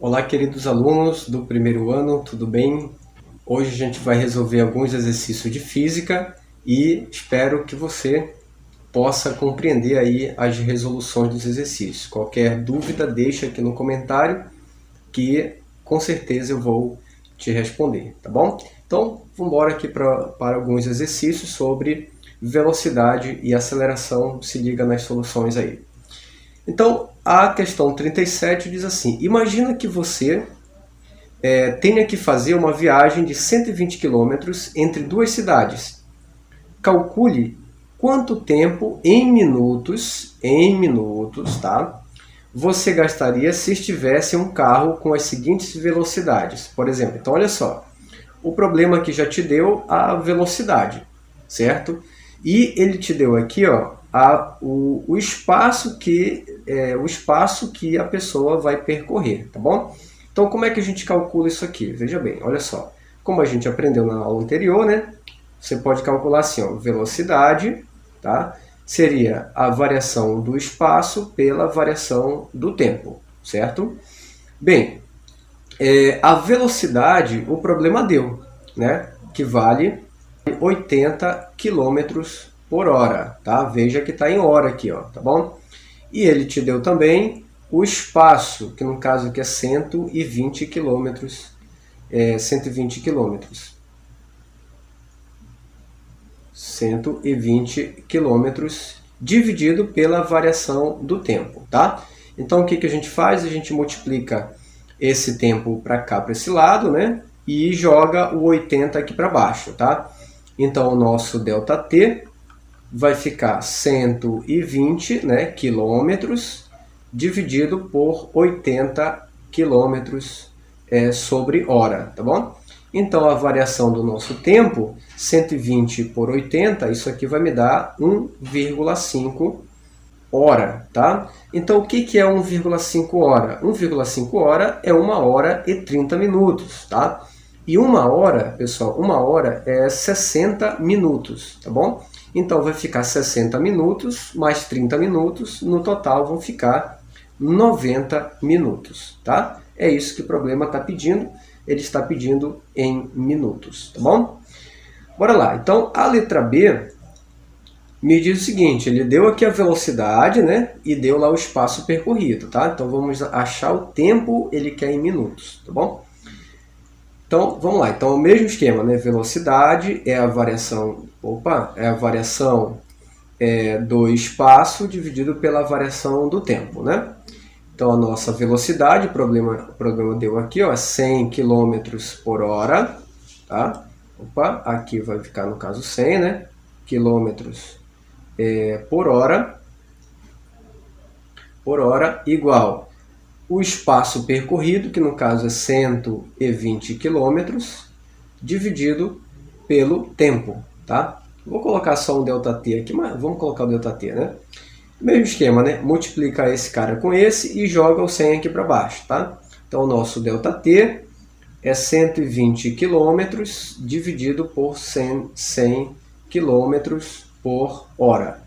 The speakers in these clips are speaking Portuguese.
Olá, queridos alunos do primeiro ano, tudo bem? Hoje a gente vai resolver alguns exercícios de física e espero que você possa compreender aí as resoluções dos exercícios. Qualquer dúvida, deixa aqui no comentário que com certeza eu vou te responder, tá bom? Então, vamos embora aqui para alguns exercícios sobre velocidade e aceleração. Se liga nas soluções aí. Então, a questão 37 diz assim: imagina que você tenha que fazer uma viagem de 120 quilômetros entre duas cidades. Calcule quanto tempo em minutos, tá? Você gastaria se estivesse em um carro com as seguintes velocidades. Por exemplo, então olha só, o problema aqui já te deu a velocidade, certo? E ele te deu aqui, ó, o espaço que a pessoa vai percorrer, tá bom? Então, como é que a gente calcula isso aqui? Veja bem, olha só. Como a gente aprendeu na aula anterior, né? Você pode calcular assim, ó, velocidade, tá? Seria a variação do espaço pela variação do tempo, certo? Bem, a velocidade, o problema deu, né? Que vale 80 quilômetros por hora, tá? Veja que está em hora aqui, ó, tá bom? E ele te deu também o espaço, que no caso aqui é 120 quilômetros, 120 quilômetros. 120 quilômetros dividido pela variação do tempo, tá? Então o que a gente faz? A gente multiplica esse tempo para cá, para esse lado, né? E joga o 80 aqui para baixo, tá? Então o nosso ΔT vai ficar 120, né, quilômetros dividido por 80 quilômetros sobre hora, tá bom? Então a variação do nosso tempo, 120 por 80, isso aqui vai me dar 1,5 hora, tá? Então o que é 1,5 hora? 1,5 hora é 1 hora e 30 minutos, tá? E 1 hora, pessoal, 1 hora é 60 minutos, tá bom? Então vai ficar 60 minutos mais 30 minutos, no total vão ficar 90 minutos, tá? É isso que o problema está pedindo, ele está pedindo em minutos, tá bom? Bora lá, então a letra B me diz o seguinte, ele deu aqui a velocidade, né? E deu lá o espaço percorrido, tá? Então vamos achar o tempo, ele quer em minutos, tá bom? Então, vamos lá. Então, o mesmo esquema, né? Velocidade é a variação, do espaço dividido pela variação do tempo, né? Então, a nossa velocidade, o problema deu aqui, ó, 100 km por hora, tá? Aqui vai ficar, no caso, 100, né? Quilômetros por hora, igual o espaço percorrido, que no caso é 120 quilômetros, dividido pelo tempo, tá? Vou colocar só um ΔT aqui, mas vamos colocar o ΔT, né? Mesmo esquema, né? Multiplica esse cara com esse e joga o 100 aqui para baixo, tá? Então, o nosso ΔT é 120 quilômetros dividido por 100 quilômetros por hora,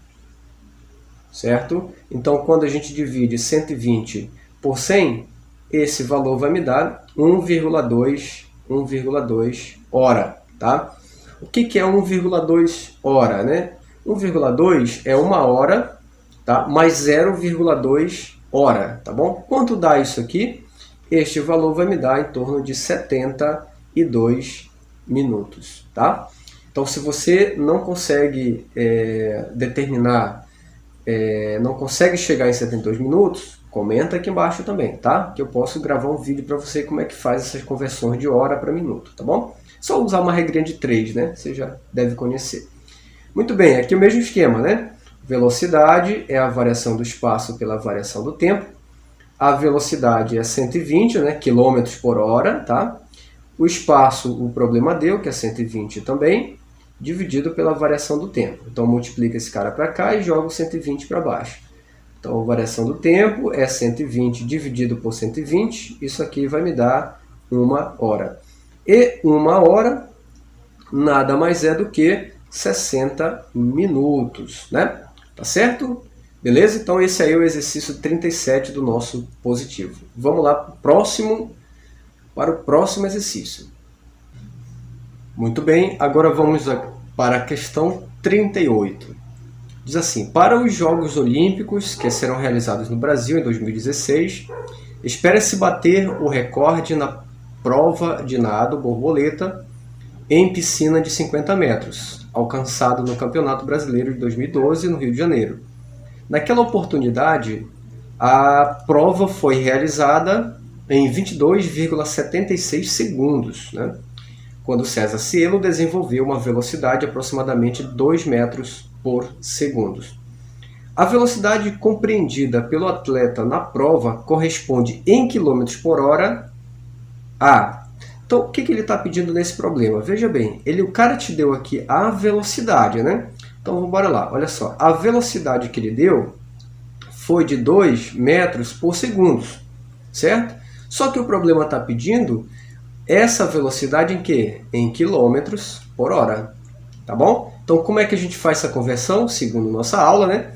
certo? Então, quando a gente divide 120 por 100, esse valor vai me dar 1,2 hora, tá? O que é 1,2 hora, né? 1,2 é 1 hora, tá? Mais 0,2 hora, tá bom? Quanto dá isso aqui? Este valor vai me dar em torno de 72 minutos, tá? Então, se você não consegue não consegue chegar em 72 minutos, comenta aqui embaixo também, tá? Que eu posso gravar um vídeo para você como é que faz essas conversões de hora para minuto, tá bom? Só usar uma regrinha de 3, né? Você já deve conhecer. Muito bem, aqui o mesmo esquema, né? Velocidade é a variação do espaço pela variação do tempo. A velocidade é 120, né? Quilômetros por hora, tá? O espaço, o problema deu, que é 120 também, dividido pela variação do tempo. Então, multiplica esse cara para cá e joga o 120 para baixo. Então, a variação do tempo é 120 dividido por 120. Isso aqui vai me dar 1 hora. E 1 hora nada mais é do que 60 minutos, né? Tá certo? Beleza? Então esse aí é o exercício 37 do nosso positivo. Vamos lá para o próximo exercício. Muito bem, agora vamos para a questão 38. Diz assim: para os Jogos Olímpicos, que serão realizados no Brasil em 2016, espera-se bater o recorde na prova de nado borboleta em piscina de 50 metros, alcançado no Campeonato Brasileiro de 2012 no Rio de Janeiro. Naquela oportunidade, a prova foi realizada em 22,76 segundos, né? Quando César Cielo desenvolveu uma velocidade de aproximadamente 2 metros por segundo. A velocidade compreendida pelo atleta na prova corresponde em km por hora a... Então, o que ele está pedindo nesse problema? Veja bem, o cara te deu aqui a velocidade, né? Então, vamos lá. Olha só, a velocidade que ele deu foi de 2 metros por segundo, certo? Só que o problema está pedindo essa velocidade em quê? Em quilômetros por hora, tá bom? Então, como é que a gente faz essa conversão? Segundo nossa aula, né?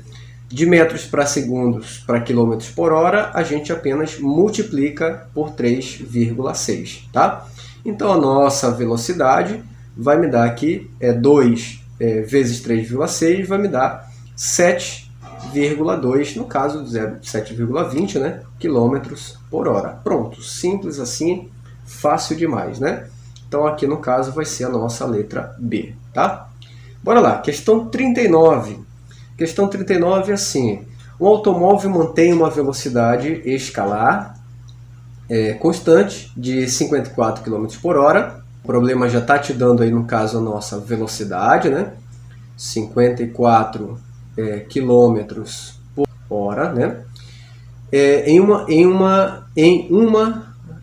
De metros para segundos para quilômetros por hora, a gente apenas multiplica por 3,6, tá? Então, a nossa velocidade vai me dar aqui 2 vezes 3,6 vai me dar 7,2, no caso 7,20, né? Quilômetros por hora. Pronto, simples assim, fácil demais, né? Então aqui no caso vai ser a nossa letra B, tá? Bora lá, questão 39. Questão 39 é assim: um automóvel mantém uma velocidade escalar constante de 54 km por hora. O problema já está te dando aí, no caso, a nossa velocidade, né? 54 km por hora, né?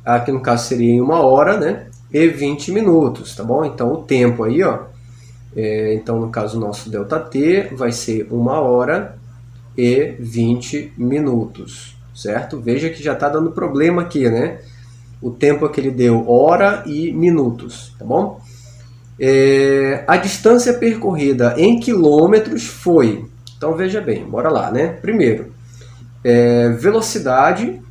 Aqui no caso seria em 1 hora, né? E 20 minutos, tá bom? Então o tempo aí, ó, então no caso nosso ΔT vai ser 1 hora e 20 minutos, certo? Veja que já está dando problema aqui, né? O tempo que ele deu, hora e minutos, tá bom? A distância percorrida em quilômetros foi... Então veja bem, bora lá, né? Primeiro, velocidade,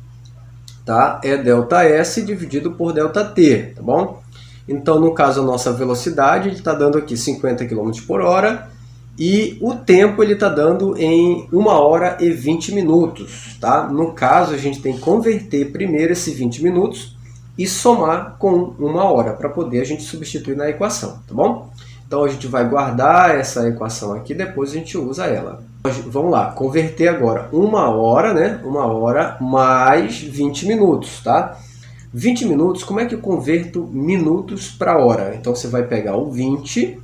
tá? É ΔS dividido por ΔT, tá bom? Então, no caso, a nossa velocidade está dando aqui 50 km por hora e o tempo ele está dando em 1 hora e 20 minutos, tá? No caso, a gente tem que converter primeiro esse 20 minutos e somar com 1 hora para poder a gente substituir na equação, tá bom? Então, a gente vai guardar essa equação aqui, depois a gente usa ela. Vamos lá, converter agora 1 hora, né? 1 hora mais 20 minutos, tá? 20 minutos, como é que eu converto minutos para hora? Então você vai pegar o 20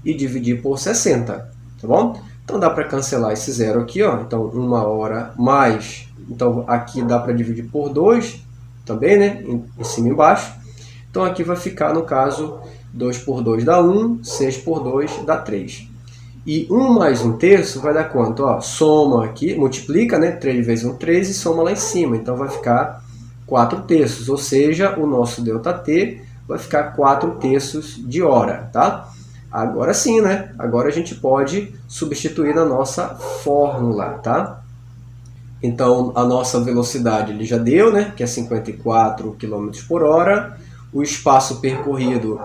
e dividir por 60, tá bom? Então dá para cancelar esse zero aqui, ó. Então 1 hora mais, então aqui dá para dividir por 2 também, né? Em cima e embaixo. Então aqui vai ficar, no caso, 2 por 2 dá 1, 6 por 2 dá 3. E 1 mais 1/3 vai dar quanto? Ó, soma aqui, multiplica, né? 3 vezes 1/3 e soma lá em cima. Então vai ficar 4/3, ou seja, o nosso ΔT vai ficar 4/3 de hora, tá? Agora sim, né? Agora a gente pode substituir na nossa fórmula, tá? Então, a nossa velocidade ele já deu, né? Que é 54 km por hora. O espaço percorrido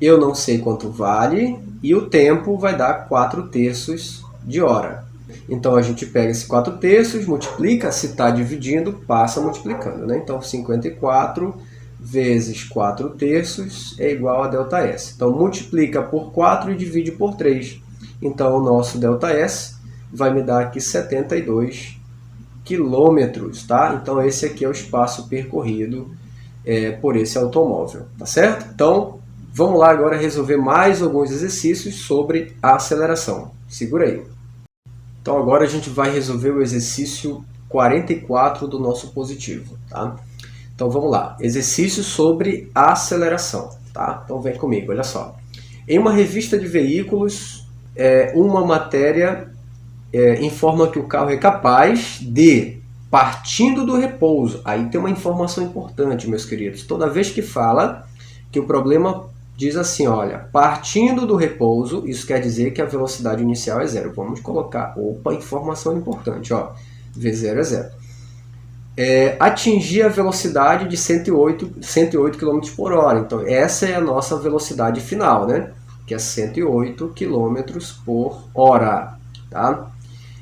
eu não sei quanto vale. E o tempo vai dar 4/3 de hora. Então, a gente pega esse 4/3, multiplica, se está dividindo, passa multiplicando, né? Então, 54 vezes 4/3 é igual a ΔS. Então, multiplica por 4 e divide por 3. Então, o nosso ΔS vai me dar aqui 72 quilômetros, tá? Então, esse aqui é o espaço percorrido por esse automóvel, tá certo? Então, vamos lá agora resolver mais alguns exercícios sobre a aceleração. Segura aí. Então agora a gente vai resolver o exercício 44 do nosso positivo, tá? Então vamos lá, exercício sobre aceleração, tá? Então vem comigo, olha só. Em uma revista de veículos, uma matéria informa que o carro é capaz de, partindo do repouso, aí tem uma informação importante, meus queridos, toda vez que fala que o problema diz assim, olha, partindo do repouso, isso quer dizer que a velocidade inicial é zero. Vamos colocar, opa, informação importante, ó, V0 é zero. Atingir a velocidade de 108 km por hora. Então, essa é a nossa velocidade final, né? Que é 108 km por hora, tá?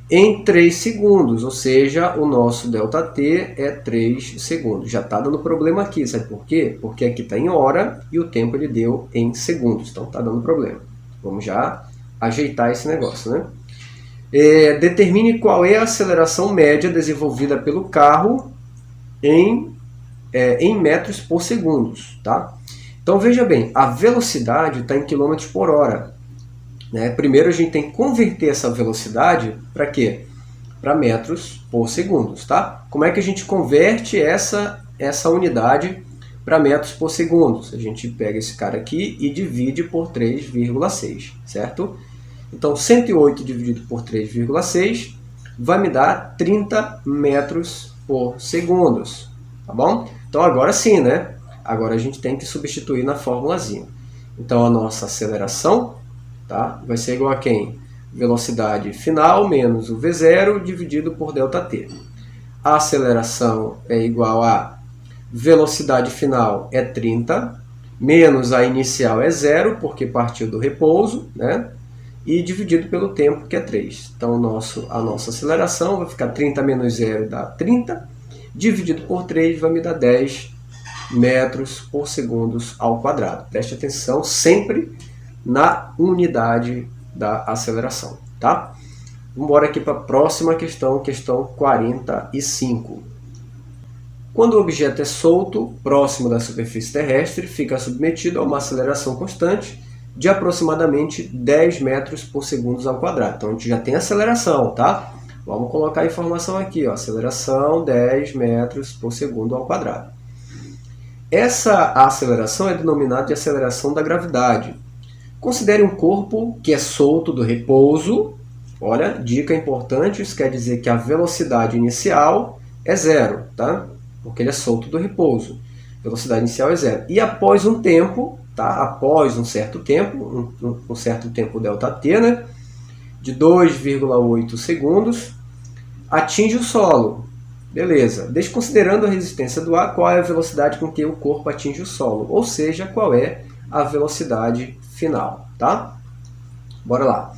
Em 3 segundos, ou seja, o nosso ΔT é 3 segundos. Já está dando problema aqui, sabe por quê? Porque aqui está em hora e o tempo ele deu em segundos, então está dando problema. Vamos já ajeitar esse negócio, né? Determine qual é a aceleração média desenvolvida pelo carro em metros por segundo, tá? Então veja bem, a velocidade está em quilômetros por hora. Né? Primeiro a gente tem que converter essa velocidade para quê? Para metros por segundo, tá? Como é que a gente converte essa unidade para metros por segundo? A gente pega esse cara aqui e divide por 3,6, certo? Então 108 dividido por 3,6 vai me dar 30 metros por segundo, tá bom? Então agora sim, né? Agora a gente tem que substituir na formulazinha. Então a nossa aceleração, tá, vai ser igual a quem? Velocidade final menos o V0 dividido por ΔT. A aceleração é igual a velocidade final é 30, menos a inicial é 0, porque partiu do repouso, né? E dividido pelo tempo, que é 3. Então a nossa aceleração vai ficar 30 menos 0 dá 30, dividido por 3 vai me dar 10 metros por segundo ao quadrado. Preste atenção sempre na unidade da aceleração, tá? Vamos embora aqui para a próxima questão, questão 45. Quando o objeto é solto, próximo da superfície terrestre, fica submetido a uma aceleração constante de aproximadamente 10 metros por segundo ao quadrado. Então a gente já tem aceleração, tá? Vamos colocar a informação aqui, ó, aceleração 10 metros por segundo ao quadrado. Essa aceleração é denominada de aceleração da gravidade. Considere um corpo que é solto do repouso. Olha, dica importante, isso quer dizer que a velocidade inicial é zero, tá? Porque ele é solto do repouso. Velocidade inicial é zero. E após um tempo, tá? Após um certo tempo, um certo tempo ΔT, né? De 2,8 segundos, atinge o solo. Beleza. Desconsiderando a resistência do ar, qual é a velocidade com que o corpo atinge o solo? Ou seja, qual é a velocidade final, tá? Bora lá.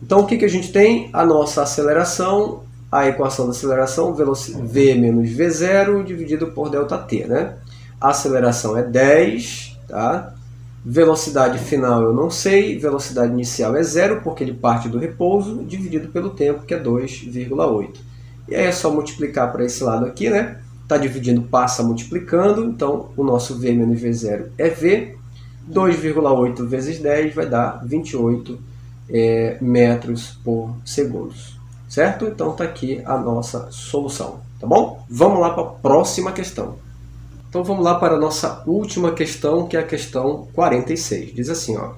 Então, o que a gente tem? A nossa aceleração, a equação da aceleração, V menos V0 dividido por ΔT, né? A aceleração é 10, tá? Velocidade final eu não sei, velocidade inicial é 0, porque ele parte do repouso, dividido pelo tempo, que é 2,8. E aí é só multiplicar para esse lado aqui, né? Está dividindo, passa multiplicando, então o nosso V menos V0 é V. 2,8 vezes 10 vai dar 28 metros por segundo, certo? Então está aqui a nossa solução, tá bom? Vamos lá para a próxima questão. Então vamos lá para a nossa última questão, que é a questão 46. Diz assim, ó,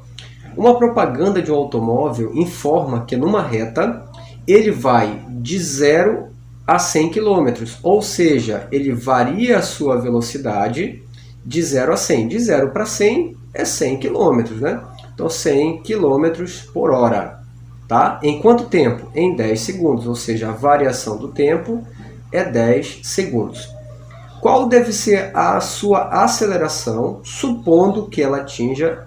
uma propaganda de um automóvel informa que numa reta ele vai de 0 a 100 km, ou seja, ele varia a sua velocidade de 0 a 100. De 0 para 100 é 100 km, né? Então 100 km por hora. Tá? Em quanto tempo? Em 10 segundos, ou seja, a variação do tempo é 10 segundos. Qual deve ser a sua aceleração, supondo que ela atinja,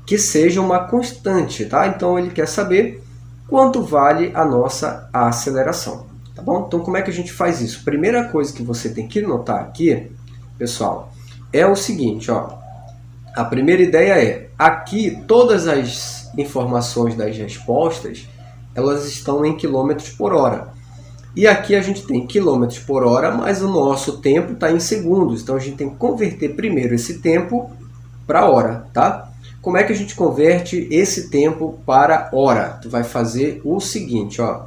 que seja uma constante, tá? Então ele quer saber quanto vale a nossa aceleração, tá bom? Então como é que a gente faz isso? Primeira coisa que você tem que notar aqui, pessoal, é o seguinte, ó. A primeira ideia é, aqui todas as informações das respostas, elas estão em quilômetros por hora. E aqui a gente tem quilômetros por hora, mas o nosso tempo está em segundos. Então a gente tem que converter primeiro esse tempo para hora, tá? Como é que a gente converte esse tempo para hora? Tu vai fazer o seguinte, ó.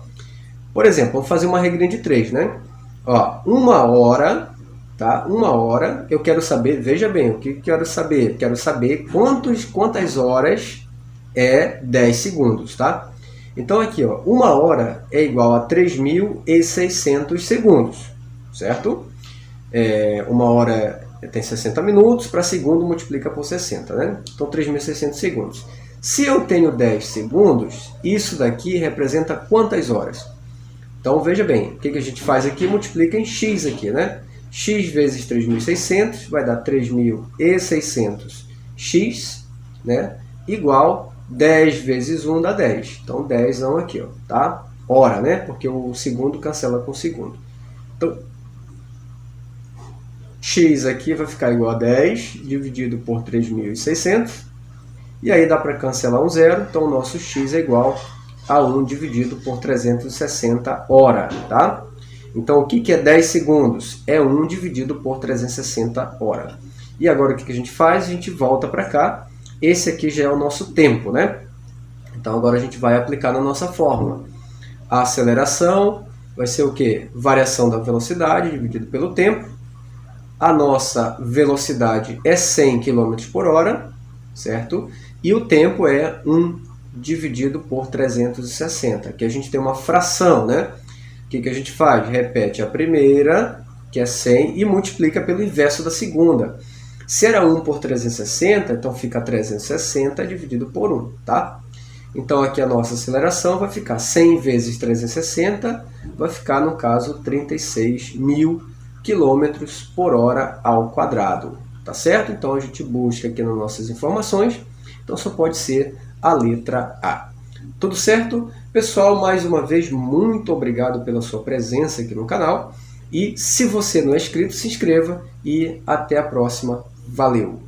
Por exemplo, vamos fazer uma regrinha de 3, né? Ó, 1 hora, tá? 1 hora, eu quero saber, veja bem, o que eu quero saber? Quero saber quantas horas é 10 segundos, tá? Então aqui, ó, 1 hora é igual a 3.600 segundos, certo? 1 hora tem 60 minutos, para segundo multiplica por 60, né? Então 3.600 segundos. Se eu tenho 10 segundos, isso daqui representa quantas horas? Então veja bem, o que a gente faz aqui? Multiplica em x aqui, né? X vezes 3.600 vai dar 3.600x, né? Igual 10 vezes 1 dá 10. Então 10 aqui, ó, tá? Hora, né? Porque o segundo cancela com o segundo. Então, x aqui vai ficar igual a 10 dividido por 3.600. E aí dá para cancelar um zero. Então o nosso x é igual a 1 dividido por 360 hora, tá? Então o que é 10 segundos? É 1 dividido por 360 hora. E agora o que a gente faz? A gente volta para cá. Esse aqui já é o nosso tempo, né? Então agora a gente vai aplicar na nossa fórmula. A aceleração vai ser o quê? Variação da velocidade dividido pelo tempo. A nossa velocidade é 100 km por hora, certo? E o tempo é 1 dividido por 360. Aqui a gente tem uma fração, né? O que a gente faz? Repete a primeira, que é 100, e multiplica pelo inverso da segunda. Se era 1 por 360, então fica 360 dividido por 1, tá? Então aqui a nossa aceleração vai ficar 100 vezes 360, vai ficar, no caso, 36.000 km por hora ao quadrado, tá certo? Então a gente busca aqui nas nossas informações, então só pode ser a letra A. Tudo certo? Pessoal, mais uma vez, muito obrigado pela sua presença aqui no canal. E se você não é inscrito, se inscreva e até a próxima. Valeu!